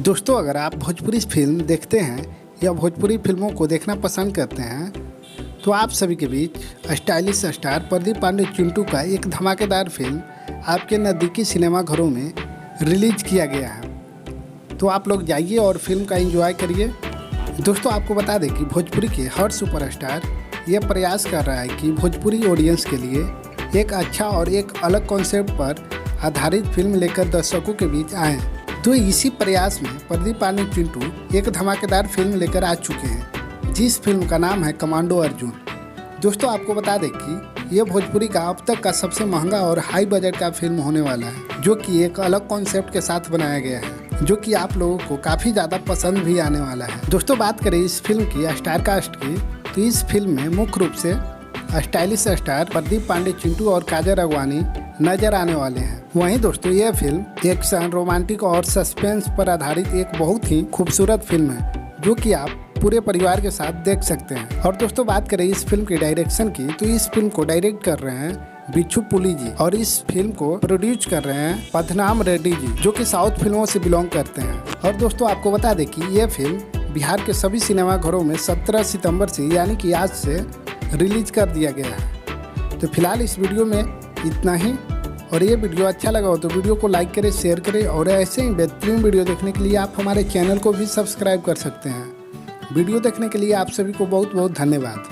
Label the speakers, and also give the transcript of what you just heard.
Speaker 1: दोस्तों, अगर आप भोजपुरी फिल्म देखते हैं या भोजपुरी फिल्मों को देखना पसंद करते हैं तो आप सभी के बीच स्टाइलिश स्टार प्रदीप पांडे चिंटू का एक धमाकेदार फिल्म आपके नज़दीकी सिनेमा घरों में रिलीज किया गया है। तो आप लोग जाइए और फिल्म का एंजॉय करिए। दोस्तों, आपको बता दें कि भोजपुरी के हर सुपरस्टार ये प्रयास कर रहा है कि भोजपुरी ऑडियंस के लिए एक अच्छा और एक अलग कॉन्सेप्ट पर आधारित फिल्म लेकर दर्शकों के बीच आएँ। तो इसी प्रयास में प्रदीप पांडे चिंटू एक धमाकेदार फिल्म लेकर आ चुके हैं, जिस फिल्म का नाम है कमांडो अर्जुन। दोस्तों, आपको बता दें कि ये भोजपुरी का अब तक का सबसे महंगा और हाई बजट का फिल्म होने वाला है, जो कि एक अलग कॉन्सेप्ट के साथ बनाया गया है, जो कि आप लोगों को काफ़ी ज़्यादा पसंद भी आने वाला है। दोस्तों, बात करें इस फिल्म की स्टार कास्ट की, तो इस फिल्म में मुख्य रूप से स्टाइलिश स्टार प्रदीप पांडे चिंटू और काजल राघवानी नजर आने वाले हैं। वहीं दोस्तों, यह फिल्म एक्शन, रोमांटिक और सस्पेंस पर आधारित एक बहुत ही खूबसूरत फिल्म है, जो कि आप पूरे परिवार के साथ देख सकते हैं। और दोस्तों, बात करें इस फिल्म की डायरेक्शन की, तो इस फिल्म को डायरेक्ट कर रहे हैं बिच्छू पुली जी और इस फिल्म को प्रोड्यूस कर रहे हैं पद्मनाभ रेड्डी जी, जो कि साउथ फिल्मों से बिलोंग करते हैं। और दोस्तों, आपको बता दें कि यह फिल्म बिहार के सभी सिनेमा घरों में 17 सितंबर से यानी कि आज से रिलीज कर दिया गया है। तो फिलहाल इस वीडियो में इतना ही, और ये वीडियो अच्छा लगा हो तो वीडियो को लाइक करें, शेयर करें, और ऐसे ही बेहतरीन वीडियो देखने के लिए आप हमारे चैनल को भी सब्सक्राइब कर सकते हैं। वीडियो देखने के लिए आप सभी को बहुत बहुत धन्यवाद।